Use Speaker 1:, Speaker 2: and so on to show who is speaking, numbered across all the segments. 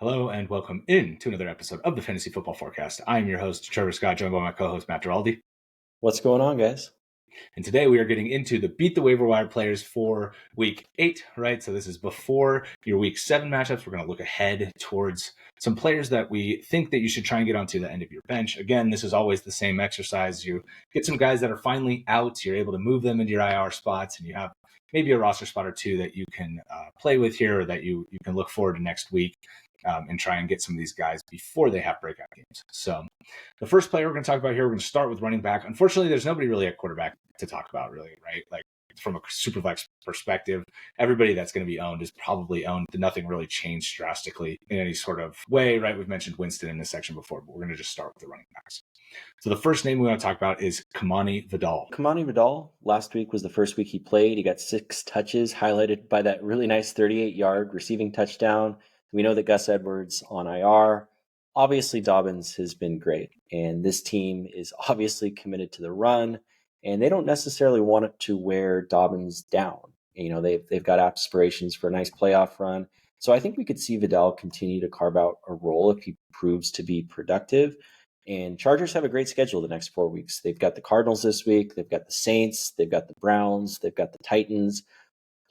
Speaker 1: Hello and welcome in to another episode of the Fantasy Football Forecast. I am your host, Trevor Scott, joined by my co-host, Matt Giraldi.
Speaker 2: What's going on, guys?
Speaker 1: And today we are getting into the Beat the Waiver Wire players for Week 8, right? So this is before your Week 7 matchups. We're going to look ahead towards some players that we think that you should try and get onto the end of your bench. Again, this is always the same exercise. You get some guys that are finally out. You're able to move them into your IR spots, and you have maybe a roster spot or two that you can play with here, or that you can look forward to next week. And try and get some of these guys before they have breakout games. So the first player we're going to talk about here, we're going to start with running back. Unfortunately, there's nobody really at quarterback to talk about, really, right? Like from a Superflex perspective, everybody that's going to be owned is probably owned. Nothing really changed drastically in any sort of way, right? We've mentioned Winston in this section before, but we're going to just start with the running backs. So the first name we want to talk about is Kimani Vidal.
Speaker 2: Kimani Vidal, last week was the first week he played. He got 6 touches, highlighted by that really nice 38-yard receiving touchdown. We know that Gus Edwards on IR. Obviously, Dobbins has been great, and this team is obviously committed to the run, and they don't necessarily want it to wear Dobbins down. You know, they've got aspirations for a nice playoff run. So I think we could see Vidal continue to carve out a role if he proves to be productive. And Chargers have a great schedule the next 4 weeks. They've got the Cardinals this week. They've got the Saints. They've got the Browns. They've got the Titans.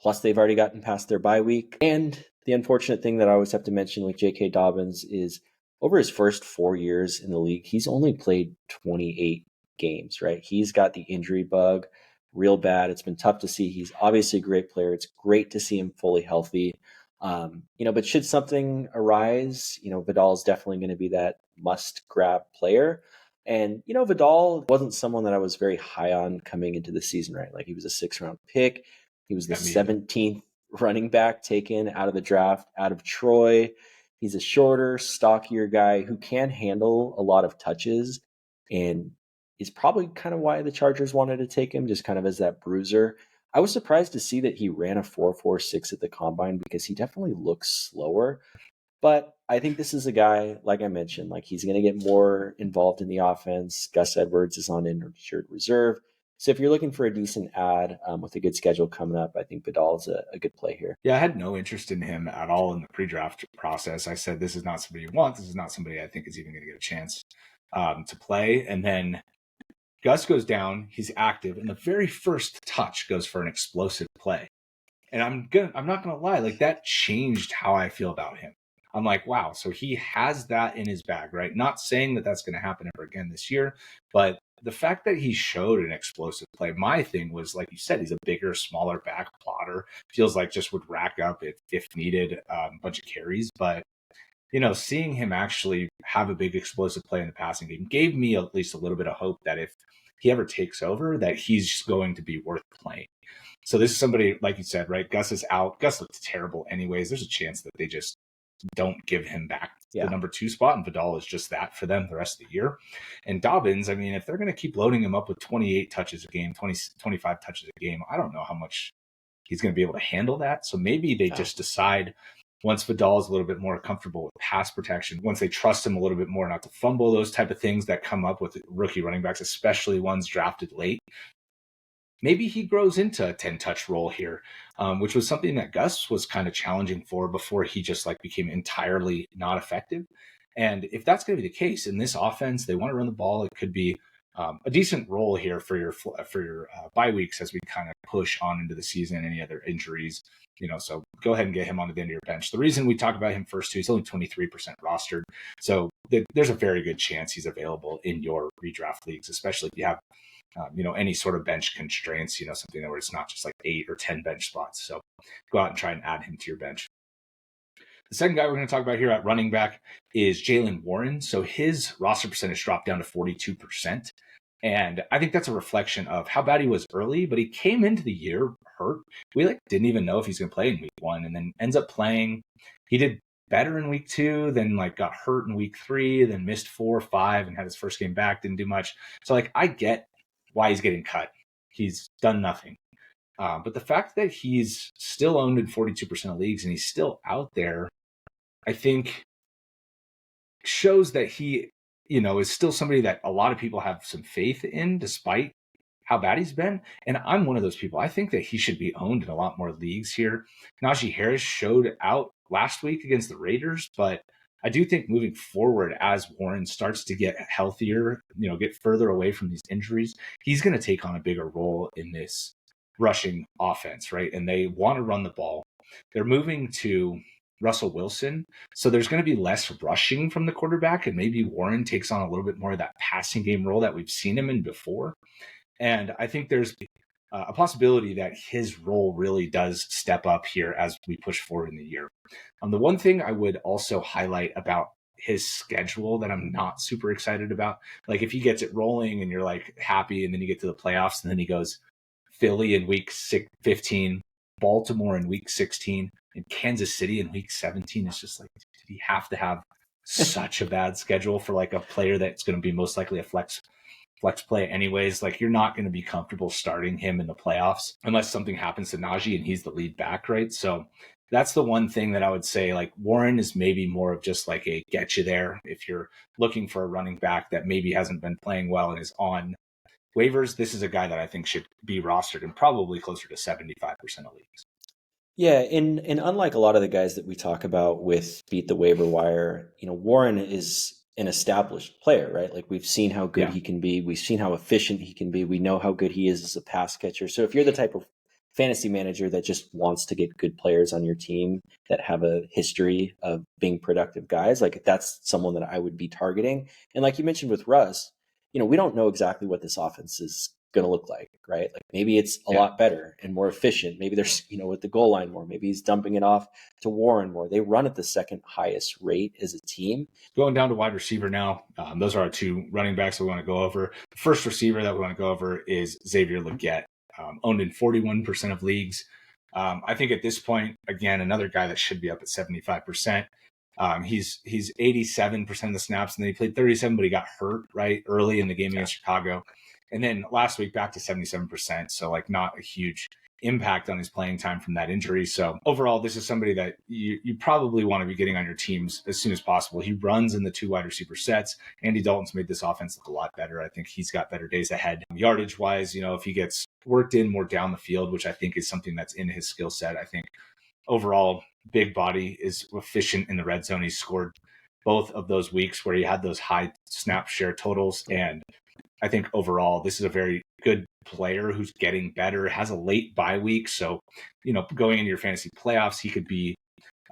Speaker 2: Plus, they've already gotten past their bye week. And the unfortunate thing that I always have to mention with J.K. Dobbins is over his first 4 years in the league, he's only played 28 games, right? He's got the injury bug real bad. It's been tough to see. He's obviously a great player. It's great to see him fully healthy. But should something arise, Vidal is definitely going to be that must grab player. And, Vidal wasn't someone that I was very high on coming into the season, right? Like he was a 6th-round pick. He was the 17th running back taken out of the draft, out of Troy. He's a shorter, stockier guy who can handle a lot of touches and is probably kind of why the Chargers wanted to take him, just kind of as that bruiser. I was surprised to see that he ran a 4.46 at the combine because he definitely looks slower. But I think this is a guy, like I mentioned, like he's going to get more involved in the offense. Gus Edwards is on injured reserve. So if you're looking for a decent ad with a good schedule coming up, I think Vidal is a good play here.
Speaker 1: Yeah, I had no interest in him at all in the pre-draft process. I said, this is not somebody you want. This is not somebody I think is even going to get a chance to play. And then Gus goes down, he's active, and the very first touch goes for an explosive play. And I'm not gonna lie, like that changed how I feel about him. I'm like, wow, so he has that in his bag, right? Not saying that that's going to happen ever again this year, but the fact that he showed an explosive play, my thing was, like you said, he's a bigger, smaller back plotter. Feels like just would rack up if needed a bunch of carries, but seeing him actually have a big explosive play in the passing game gave me at least a little bit of hope that if he ever takes over, that he's going to be worth playing. So this is somebody, like you said, right? Gus is out. Gus looks terrible anyways. There's a chance that they just don't give him back the number 2 spot, and Vidal is just that for them the rest of the year. And Dobbins, I mean, if they're going to keep loading him up with 28 touches a game, 25 touches a game, I don't know how much he's going to be able to handle that. So maybe they just decide, once Vidal is a little bit more comfortable with pass protection, once they trust him a little bit more not to fumble, those type of things that come up with rookie running backs, especially ones drafted late, maybe he grows into a 10-touch role here, which was something that Gus was kind of challenging for before he just became entirely not effective. And if that's going to be the case in this offense, they want to run the ball. It could be a decent role here for your bye weeks as we kind of push on into the season. Any other injuries, so go ahead and get him onto the end of your bench. The reason we talk about him first too, he's only 23% rostered, so there's a very good chance he's available in your redraft leagues, especially if you have any sort of bench constraints, something where it's not just like 8 or 10 bench spots. So go out and try and add him to your bench. The second guy we're going to talk about here at running back is Jaylen Warren. So his roster percentage dropped down to 42%. And I think that's a reflection of how bad he was early, but he came into the year hurt. We didn't even know if he's going to play in week 1, and then ends up playing. He did better in week 2, then got hurt in week 3, then missed 4 or 5 and had his first game back, didn't do much. So I get why he's getting cut. He's done nothing. But the fact that he's still owned in 42% of leagues and he's still out there, I think shows that he, is still somebody that a lot of people have some faith in despite how bad he's been. And I'm one of those people. I think that he should be owned in a lot more leagues here. Najee Harris showed out last week against the Raiders, but I do think moving forward, as Warren starts to get healthier, get further away from these injuries, he's going to take on a bigger role in this rushing offense, right? And they want to run the ball. They're moving to Russell Wilson. So there's going to be less rushing from the quarterback, and maybe Warren takes on a little bit more of that passing game role that we've seen him in before. And I think there's a possibility that his role really does step up here as we push forward in the year. The one thing I would also highlight about his schedule that I'm not super excited about, like if he gets it rolling and you're like happy, and then you get to the playoffs and then he goes Philly in week 15, Baltimore in week 16, and Kansas City in week 17. It's just like, did he have to have such a bad schedule for like a player that's going to be most likely a flex play anyways? Like, you're not going to be comfortable starting him in the playoffs unless something happens to Najee and he's the lead back, right? So that's the one thing that I would say, like, Warren is maybe more of just like a get you there if you're looking for a running back that maybe hasn't been playing well and is on waivers. This is a guy that I think should be rostered in probably closer to 75% of leagues.
Speaker 2: Yeah, and unlike a lot of the guys that we talk about with beat the waiver wire, Warren is an established player, right? Like, we've seen how good he can be. We've seen how efficient he can be. We know how good he is as a pass catcher. So if you're the type of fantasy manager that just wants to get good players on your team that have a history of being productive guys, like, that's someone that I would be targeting. And like you mentioned with Russ, we don't know exactly what this offense is going to look like, right? Like, maybe it's a lot better and more efficient. Maybe there's, with the goal line more, maybe he's dumping it off to Warren more. They run at the second highest rate as a team.
Speaker 1: Going down to wide receiver now. Those are our two running backs that we want to go over. The first receiver that we want to go over is Xavier Legette, owned in 41% of leagues. I think at this point, again, another guy that should be up at 75%. He's 87% of the snaps, and then he played 37, but he got hurt right early in the game against Chicago. And then last week back to 77%. So like not a huge impact on his playing time from that injury. So overall, this is somebody that you probably want to be getting on your teams as soon as possible. He runs in the two wide receiver sets. Andy Dalton's made this offense look a lot better. I think he's got better days ahead. Yardage wise, if he gets worked in more down the field, which I think is something that's in his skill set, I think overall big body is efficient in the red zone. He scored both of those weeks where he had those high snap share totals. And I think overall, this is a very good player who's getting better, has a late bye week. So, going into your fantasy playoffs, he could be, in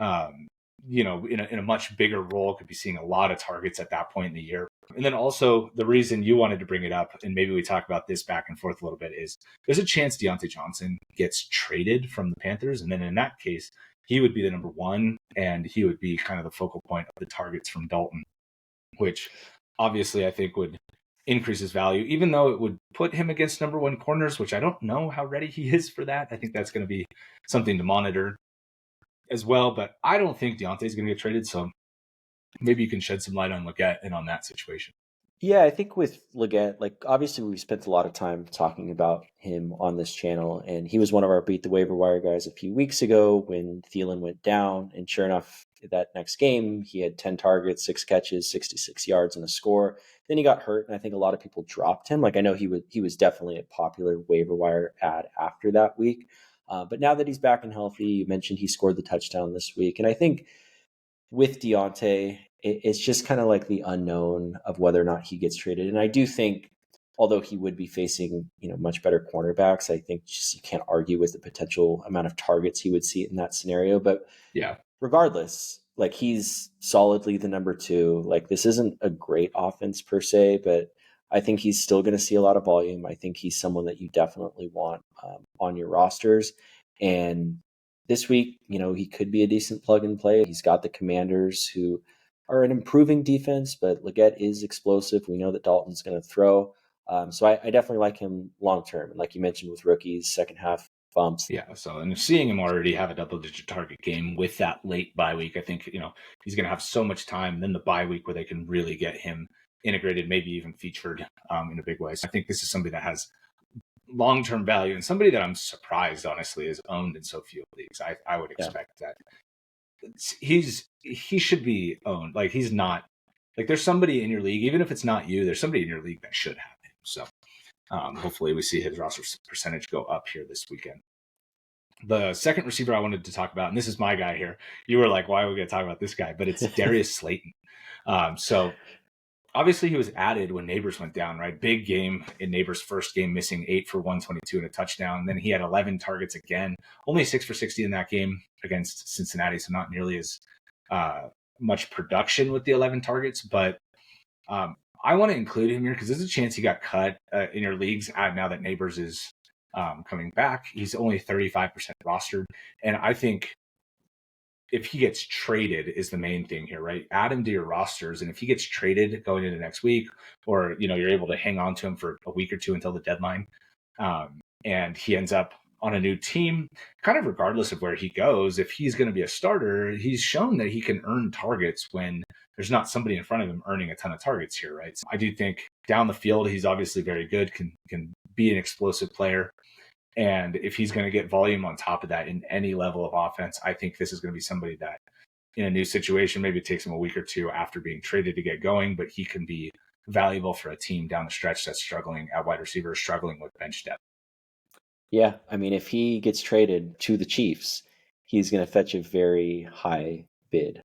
Speaker 1: a much bigger role, could be seeing a lot of targets at that point in the year. And then also the reason you wanted to bring it up, and maybe we talk about this back and forth a little bit, is there's a chance Deontay Johnson gets traded from the Panthers. And then in that case, he would be the number one, and he would be kind of the focal point of the targets from Dalton, which obviously I think would increase his value, even though it would put him against number one corners, which I don't know how ready he is for that. I think that's going to be something to monitor as well, but I don't think Deontay's going to get traded. So maybe you can shed some light on Legette and on that situation.
Speaker 2: Yeah, I think with Legette, like, obviously we spent a lot of time talking about him on this channel, and he was one of our beat the waiver wire guys a few weeks ago when Thielen went down. And sure enough, that next game, he had 10 targets, 6 catches, 66 yards, and a score. Then he got hurt, and I think a lot of people dropped him. Like, I know he was definitely a popular waiver wire ad after that week. But now that he's back and healthy, you mentioned he scored the touchdown this week. And I think with Deontay, it's just kind of like the unknown of whether or not he gets traded. And I do think, although he would be facing, much better cornerbacks, I think just you can't argue with the potential amount of targets he would see in that scenario. But
Speaker 1: yeah,
Speaker 2: regardless, like, he's solidly the number 2. Like, this isn't a great offense per se, but I think he's still going to see a lot of volume. I think he's someone that you definitely want on your rosters. And this week, he could be a decent plug and play. He's got the Commanders, who are an improving defense, but Legette is explosive. We know that Dalton's going to throw. So I definitely like him long term. And like you mentioned with rookies, second half bumps.
Speaker 1: Yeah. So, and seeing him already have a double-digit target game with that late bye week, I think, he's going to have so much time. Then the bye week where they can really get him integrated, maybe even featured in a big way. So I think this is somebody that has long-term value and somebody that I'm surprised, honestly, is owned in so few leagues. I would expect that he should be owned. Like, he's not, like, there's somebody in your league, even if it's not you, there's somebody in your league that should have him. So hopefully we see his roster percentage go up here this weekend. The second receiver I wanted to talk about, and this is my guy here. You were like, why are we going to talk about this guy? But it's Darius Slayton. So obviously he was added when Neighbors went down, right? Big game in Neighbors' first game, missing 8 for 122 and a touchdown. And then he had 11 targets again, only 6 for 60 in that game against Cincinnati. So not nearly as much production with the 11 targets, but I want to include him here because there's a chance he got cut in your leagues now that Neighbors is coming back. He's only 35% rostered. And I think if he gets traded is the main thing here, right? Add him to your rosters. And if he gets traded going into next week, or, you're able to hang on to him for a week or two until the deadline, and he ends up on a new team, kind of regardless of where he goes, if he's going to be a starter, he's shown that he can earn targets when there's not somebody in front of him earning a ton of targets here, right? So I do think down the field, he's obviously very good, can be an explosive player. And if he's going to get volume on top of that in any level of offense, I think this is going to be somebody that in a new situation, maybe it takes him a week or two after being traded to get going, but he can be valuable for a team down the stretch that's struggling at wide receiver, struggling with bench depth.
Speaker 2: Yeah, I mean, if he gets traded to the Chiefs, he's going to fetch a very high bid.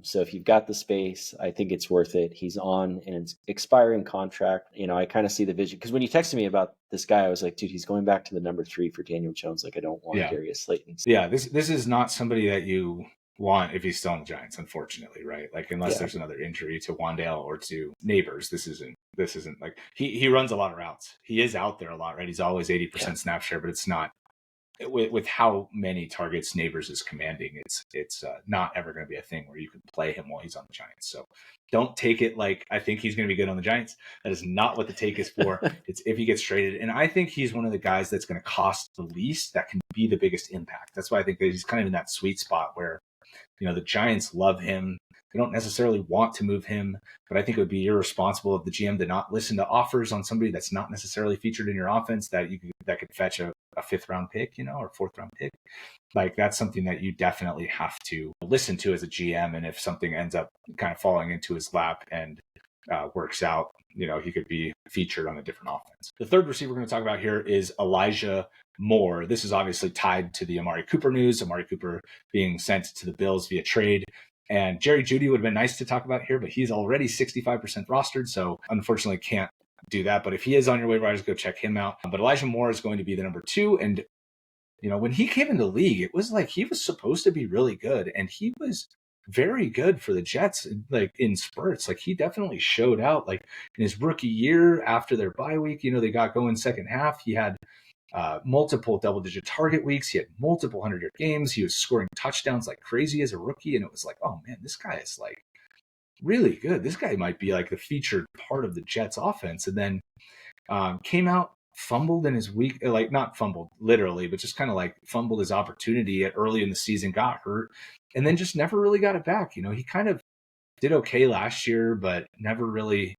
Speaker 2: So if you've got the space, I think it's worth it. He's on an expiring contract. I kind of see the vision because when you texted me about this guy, I was like, dude, he's going back to the number 3 for Daniel Jones. Like, I don't want Darius Slayton.
Speaker 1: Yeah, this is not somebody that you want if he's still on the Giants, unfortunately, right? Like, unless there's another injury to Wandale or to Neighbors, this isn't like he runs a lot of routes. He is out there a lot, right? He's always 80% snap share, but it's not with how many targets Neighbors is commanding. It's not ever going to be a thing where you can play him while he's on the Giants. So don't take it like I think he's going to be good on the Giants. That is not what the take is for. It's if he gets traded. And I think he's one of the guys that's going to cost the least that can be the biggest impact. That's why I think that he's kind of in that sweet spot where, the Giants love him. They don't necessarily want to move him, but I think it would be irresponsible of the GM to not listen to offers on somebody that's not necessarily featured in your offense that could fetch a 5th round pick, or 4th round pick. Like, that's something that you definitely have to listen to as a GM. And if something ends up kind of falling into his lap and works out, he could be featured on a different offense. The third receiver we're going to talk about here is Elijah Moore. This is obviously tied to the Amari Cooper news. Amari Cooper being sent to the Bills via trade. And Jerry Jeudy would have been nice to talk about here, but he's already 65% rostered, so unfortunately can't do that. But if he is on your waiver wires, go check him out. But Elijah Moore is going to be the number 2. And, when he came into the league, it was like he was supposed to be really good. And he was very good for the Jets, like in spurts. Like, he definitely showed out. Like, in his rookie year after their bye week, they got going second half. He had multiple double-digit target weeks. He had multiple 100-yard games. He was scoring touchdowns like crazy as a rookie. And it was like, oh, man, this guy is like really good. This guy might be like the featured part of the Jets offense. And then came out, fumbled in his week, like not fumbled literally, but just kind of like fumbled his opportunity early in the season, got hurt, and then just never really got it back. He kind of did okay last year, but never really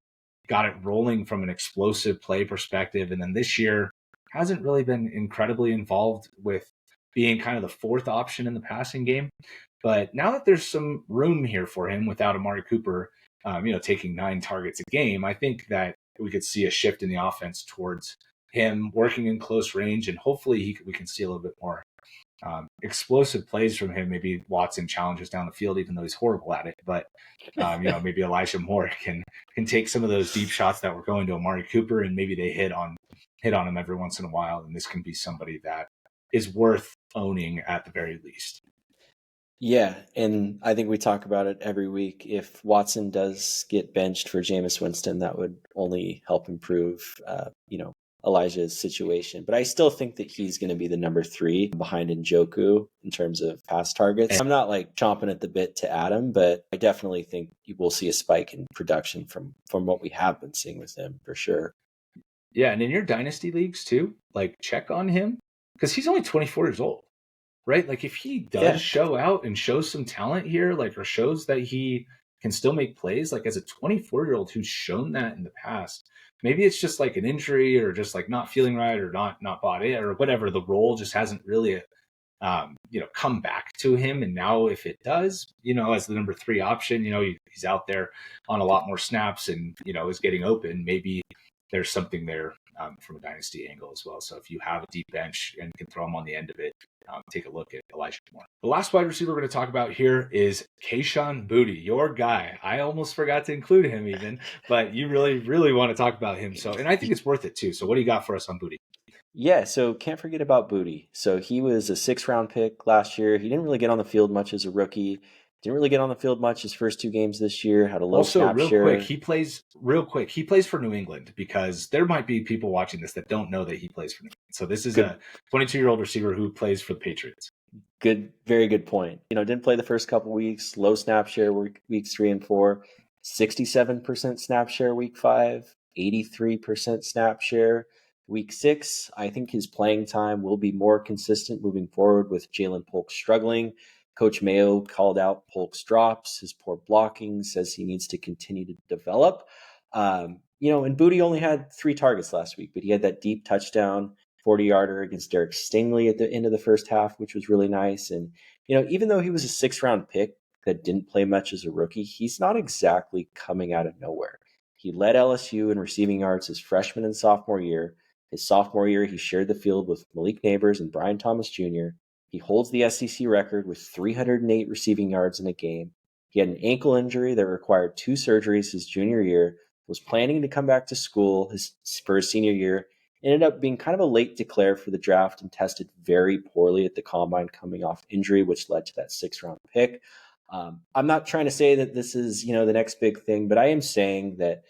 Speaker 1: got it rolling from an explosive play perspective. And then this year hasn't really been incredibly involved with being kind of the 4th option in the passing game. But now that there's some room here for him without Amari Cooper, taking 9 targets a game, I think that we could see a shift in the offense towards him working in close range, and hopefully we can see a little bit more explosive plays from him. Maybe Watson challenges down the field, even though he's horrible at it. But maybe Elijah Moore can take some of those deep shots that were going to Amari Cooper, and maybe they hit on him every once in a while. And this can be somebody that is worth owning at the very least.
Speaker 2: Yeah, and I think we talk about it every week. If Watson does get benched for Jameis Winston, that would only help improve, Elijah's situation. But I still think that he's going to be the number 3 behind Njoku in terms of pass targets. I'm not like chomping at the bit to add him, but I definitely think you will see a spike in production from what we have been seeing with him for sure.
Speaker 1: Yeah, and in your dynasty leagues too, like check on him because he's only 24 years old. Right? Like, if he does show out and shows some talent here, like, or shows that he can still make plays, like as a 24-year-old who's shown that in the past, maybe it's just like an injury or just like not feeling right or not bought in or whatever. The role just hasn't really, come back to him. And now if it does, as the number 3 option, he's out there on a lot more snaps and, is getting open. Maybe there's something there from a dynasty angle as well. So if you have a deep bench and can throw him on the end of it, take a look at Elijah Moore. The last wide receiver we're going to talk about here is Kayshon Boutte, your guy. I almost forgot to include him even, but you really, really want to talk about him. So, and I think it's worth it too. So what do you got for us on Boutte?
Speaker 2: Yeah, so can't forget about Boutte. So he was a 6th-round pick last year. He didn't really get on the field much as a rookie. Didn't really get on the field much his first 2 games this year. Had a low
Speaker 1: Also,
Speaker 2: snap
Speaker 1: real
Speaker 2: share.
Speaker 1: quick, he plays for New England, because there might be people watching this that don't know that he plays for New England. So this is a 22-year-old receiver who plays for the Patriots.
Speaker 2: Good, very good point. Didn't play the first couple weeks. Low snap share weeks 3 and 4. 67% snap share week 5. 83% snap share week 6. I think his playing time will be more consistent moving forward with Jalen Polk struggling. Coach Mayo called out Polk's drops, his poor blocking, says he needs to continue to develop. And Boutte only had 3 targets last week, but he had that deep touchdown 40-yarder against Derek Stingley at the end of the first half, which was really nice. And, even though he was a 6th-round pick that didn't play much as a rookie, he's not exactly coming out of nowhere. He led LSU in receiving yards his freshman and sophomore year. His sophomore year, he shared the field with Malik Neighbors and Brian Thomas Jr. He holds the SEC record with 308 receiving yards in a game. He had an ankle injury that required 2 surgeries his junior year, was planning to come back to school for his senior year, ended up being kind of a late declare for the draft and tested very poorly at the combine coming off injury, which led to that 6th-round pick. I'm not trying to say that this is, the next big thing, but I am saying that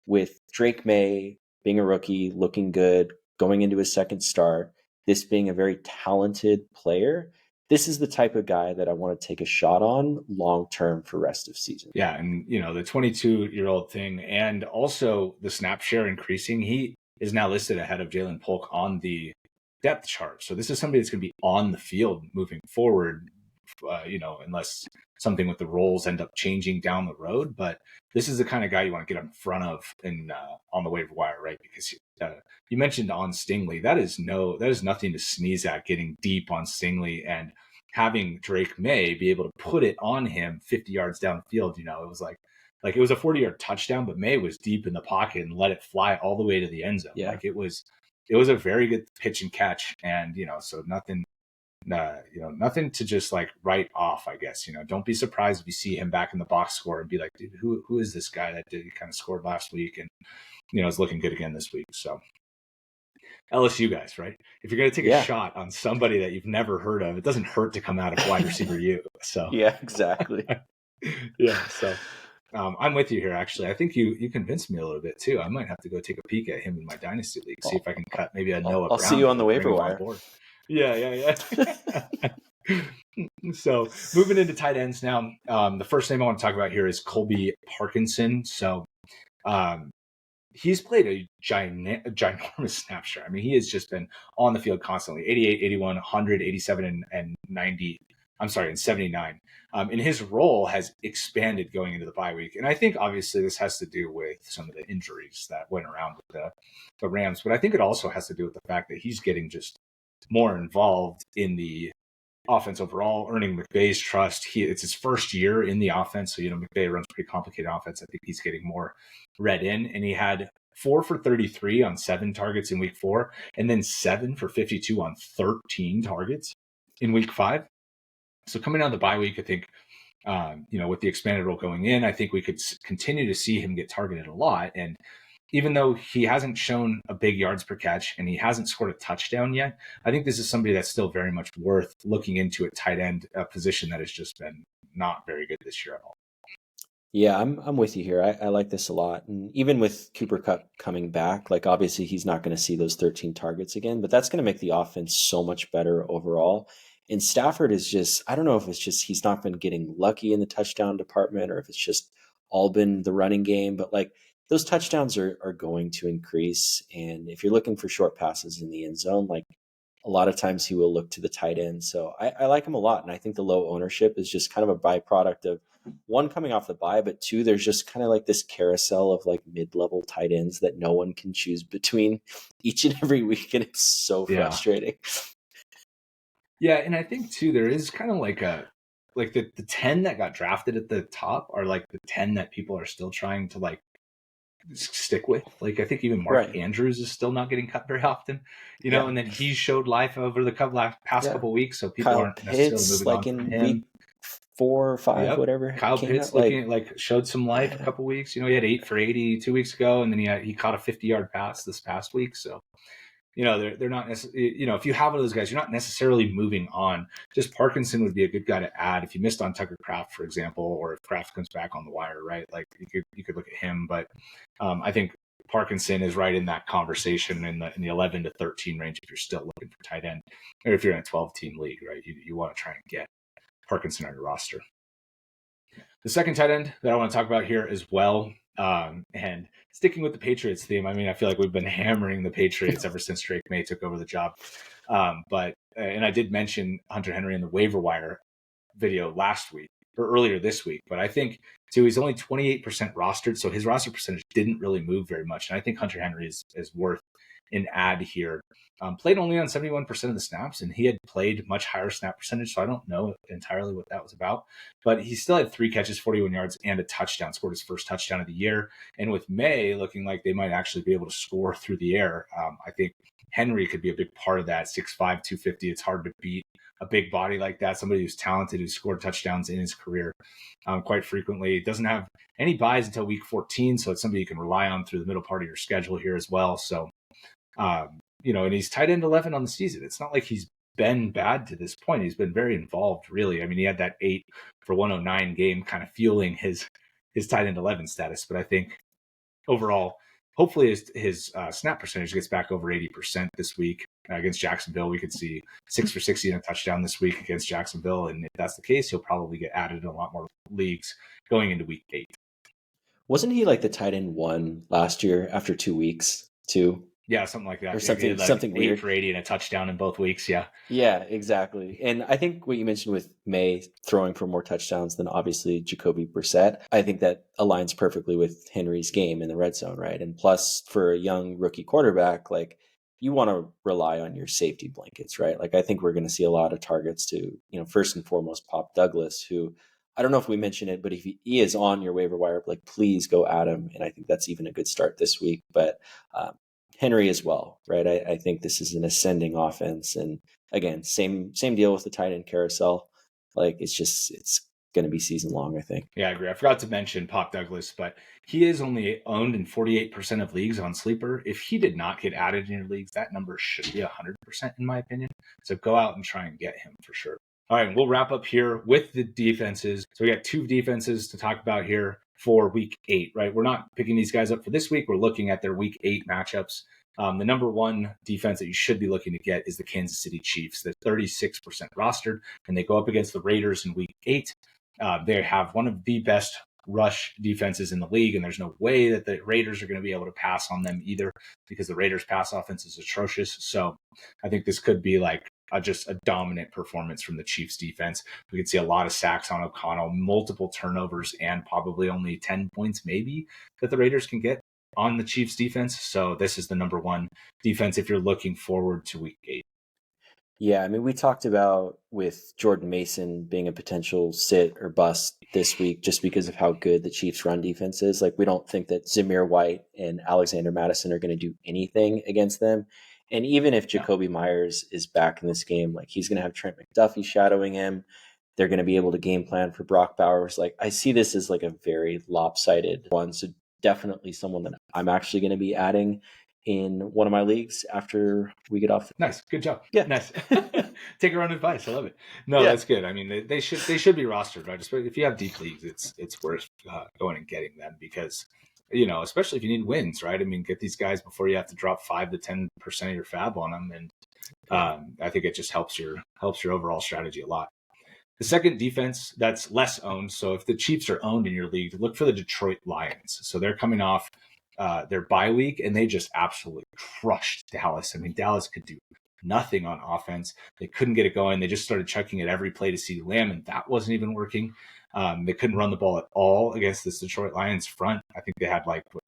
Speaker 2: with Drake May being a rookie, looking good, going into his second start, this being a very talented player, this is the type of guy that I want to take a shot on long-term for rest of season.
Speaker 1: Yeah, and, the 22-year-old thing, and also the snap share increasing, he is now listed ahead of Jalen Polk on the depth chart. So this is somebody that's going to be on the field moving forward, unless something with the roles end up changing down the road. But this is the kind of guy you want to get in front of on the waiver wire, right? Because you mentioned on Stingley, that is nothing to sneeze at, getting deep on Stingley, and having Drake May be able to put it on him 50 yards down the field. It was like it was a 40-yard touchdown, but May was deep in the pocket and let it fly all the way to the end zone.
Speaker 2: Yeah.
Speaker 1: Like it was a very good pitch and catch, and so nothing to just like write off, I guess. Don't be surprised if you see him back in the box score and be like, dude, who is this guy that kind of scored last week and is looking good again this week. So LSU guys, right? If you're going to take a shot on somebody that you've never heard of, it doesn't hurt to come out of wide receiver U. So
Speaker 2: yeah, exactly.
Speaker 1: Yeah. So I'm with you here. Actually, I think you convinced me a little bit too. I might have to go take a peek at him in my dynasty league, see if I can cut maybe a Noah Brown.
Speaker 2: I'll see you on the waiver wire.
Speaker 1: Yeah. So moving into tight ends now, the first name I want to talk about here is Colby Parkinson. So he's played a ginormous snap share. I mean, he has just been on the field constantly, 88, 81, 100, 87, and 90. I'm sorry, and 79. And his role has expanded going into the bye week. And I think obviously this has to do with some of the injuries that went around with the Rams. But I think it also has to do with the fact that he's getting just more involved in the offense overall, earning McVay's trust. It's his first year in the offense. So, McVay runs pretty complicated offense. I think he's getting more read in. And he had 4 for 33 on 7 targets in week 4, and then 7 for 52 on 13 targets in week 5. So coming out of the bye week, I think, with the expanded role going in, I think we could continue to see him get targeted a lot. And even though he hasn't shown a big yards per catch and he hasn't scored a touchdown yet, I think this is somebody that's still very much worth looking into at tight end, a position that has just been not very good this year at all.
Speaker 2: Yeah, I'm with you here. I like this a lot. And even with Cooper Kupp coming back, like obviously he's not going to see those 13 targets again, but that's going to make the offense so much better overall. And Stafford is just, I don't know if it's just he's not been getting lucky in the touchdown department or if it's just all been the running game, but like those touchdowns are going to increase. And if you're looking for short passes in the end zone, like a lot of times he will look to the tight end. So I like him a lot. And I think the low ownership is just kind of a byproduct of, one, coming off the bye, but 2, there's just kind of like this carousel of like mid-level tight ends that no one can choose between each and every week. And it's so frustrating.
Speaker 1: Yeah. And I think too, there is kind of like the 10 that got drafted at the top are like the 10 that people are still trying to like stick with. Like, I think even Mark
Speaker 2: Right.
Speaker 1: Andrews is still not getting cut very often,
Speaker 2: Yeah.
Speaker 1: and then he showed life over the past
Speaker 2: Yeah.
Speaker 1: couple weeks, so people
Speaker 2: Kyle
Speaker 1: aren't necessarily
Speaker 2: Pitts,
Speaker 1: moving on
Speaker 2: like
Speaker 1: from
Speaker 2: in
Speaker 1: him.
Speaker 2: week 4 or 5,
Speaker 1: Yep.
Speaker 2: whatever
Speaker 1: Kyle
Speaker 2: came
Speaker 1: Pitts
Speaker 2: out, like,
Speaker 1: looking like showed some life a
Speaker 2: yeah.
Speaker 1: couple weeks. He had 8 for 80 2 weeks ago, and then he caught a 50-yard pass this past week. So, they're not necessarily, if you have one of those guys, you're not necessarily moving on. Just Parkinson would be a good guy to add if you missed on Tucker Kraft, for example, or if Kraft comes back on the wire, right? Like, you could look at him, but I think Parkinson is right in that conversation in the 11 to 13 range if you're still looking for tight end, or if you're in a 12-team league, right? You want to try and get Parkinson on your roster. The second tight end that I want to talk about here as well, and sticking with the Patriots theme, I mean, I feel like we've been hammering the Patriots ever since Drake May took over the job. And I did mention Hunter Henry in the waiver wire video last week or earlier this week, but I think too, he's only 28% rostered, so his roster percentage didn't really move very much. And I think Hunter Henry is worth an add here. Played only on 71% of the snaps, and he had played much higher snap percentage, so I don't know entirely what that was about. But he still had 3 catches, 41 yards, and a touchdown, scored his first touchdown of the year. And with May looking like they might actually be able to score through the air, I think Henry could be a big part of that. 6'5", 250. It's hard to beat a big body like that, somebody who's talented, who's scored touchdowns in his career quite frequently. Doesn't have any buys until week 14, so it's somebody you can rely on through the middle part of your schedule here as well. So, and he's tight end 11 on the season. It's not like he's been bad to this point. He's been very involved, really. I mean, he had that 8 for 109 game kind of fueling his tight end 11 status. But I think overall, hopefully his snap percentage gets back over 80% this week against Jacksonville. We could see 6 for 60 and a touchdown this week against Jacksonville. And if that's the case, he'll probably get added in a lot more leagues going into week 8.
Speaker 2: Wasn't he like the tight end 1 last year after 2 weeks too?
Speaker 1: Yeah, something like that.
Speaker 2: Or something,
Speaker 1: like
Speaker 2: something
Speaker 1: 8
Speaker 2: weird.
Speaker 1: for 80 and a touchdown in both weeks. Yeah.
Speaker 2: Yeah, exactly. And I think what you mentioned with May throwing for more touchdowns than obviously Jacoby Brissett, I think that aligns perfectly with Henry's game in the red zone, right? And plus, for a young rookie quarterback, like, you want to rely on your safety blankets, right? Like, I think we're going to see a lot of targets to, first and foremost, Pop Douglas, who, I don't know if we mentioned it, but if he is on your waiver wire, like, please go at him. And I think that's even a good start this week. But Henry as well, right? I think this is an ascending offense. And again, same deal with the tight end carousel. Like, it's going to be season long, I think.
Speaker 1: Yeah, I agree. I forgot to mention Pop Douglas, but he is only owned in 48% of leagues on Sleeper. If he did not get added in your leagues, that number should be 100% in my opinion. So go out and try and get him for sure. All right, we'll wrap up here with the defenses. So we got 2 defenses to talk about here for week 8, right? We're not picking these guys up for this week. We're looking at their week 8 matchups. The number 1 defense that you should be looking to get is the Kansas City Chiefs. They're 36% rostered, and they go up against the Raiders in week 8. They have one of the best rush defenses in the league, and there's no way that the Raiders are going to be able to pass on them either, because the Raiders' pass offense is atrocious. So I think this could be like just a dominant performance from the Chiefs defense. We could see a lot of sacks on O'Connell, multiple turnovers, and probably only 10 points maybe that the Raiders can get on the Chiefs defense. So this is the number 1 defense if you're looking forward to week 8.
Speaker 2: Yeah, I mean, we talked about with Jordan Mason being a potential sit or bust this week just because of how good the Chiefs' run defense is. Like, we don't think that Zamir White and Alexander Madison are going to do anything against them. And even if Jacoby Myers is back in this game, like, he's going to have Trent McDuffie shadowing him. They're going to be able to game plan for Brock Bowers. Like, I see this as like a very lopsided one. So definitely someone that I'm actually going to be adding in one of my leagues after we get off.
Speaker 1: Nice. Good job.
Speaker 2: Yeah.
Speaker 1: Nice. Take your own advice. I love it. No, That's good. I mean, they should be rostered, right? If you have deep leagues, it's worth going and getting them because, especially if you need wins, right? I mean, get these guys before you have to drop 5 to 10% of your fab on them. And I think it just helps your overall strategy a lot. The second defense that's less owned. So if the Chiefs are owned in your league, look for the Detroit Lions. So they're coming off their bye week, and they just absolutely crushed Dallas. I mean, Dallas could do nothing on offense. They couldn't get it going. They just started chucking it every play to CeeDee Lamb, and that wasn't even working. They couldn't run the ball at all against this Detroit Lions front. I think they had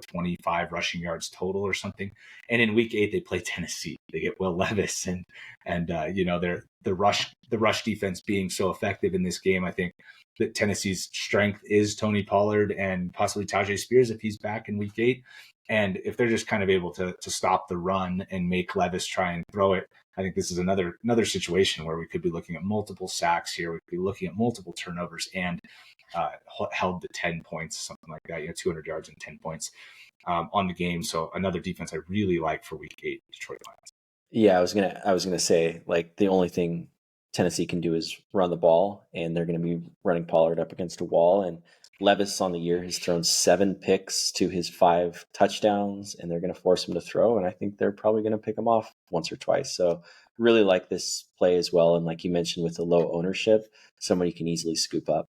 Speaker 1: 25 rushing yards total or something. And in week 8, they play Tennessee. They get Will Levis and the rush defense being so effective in this game. I think that Tennessee's strength is Tony Pollard and possibly Tajay Spears if he's back in week 8. And if they're just kind of able to stop the run and make Levis try and throw it, I think this is another situation where we could be looking at multiple sacks here. We could be looking at multiple turnovers and held to 10 points, something like that. 200 yards and 10 points on the game. So another defense I really like for week 8, Detroit Lions.
Speaker 2: Yeah, I was gonna say, the only thing Tennessee can do is run the ball, and they're going to be running Pollard up against a wall. And Levis on the year has thrown 7 picks to his 5 touchdowns, and they're going to force him to throw. And I think they're probably going to pick him off once or twice. So really like this play as well. And like you mentioned, with the low ownership, somebody can easily scoop up.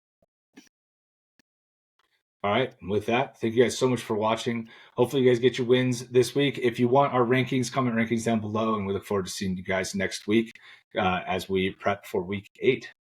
Speaker 1: All right. With that, thank you guys so much for watching. Hopefully you guys get your wins this week. If you want our rankings, comment rankings down below, and we look forward to seeing you guys next week as we prep for week 8.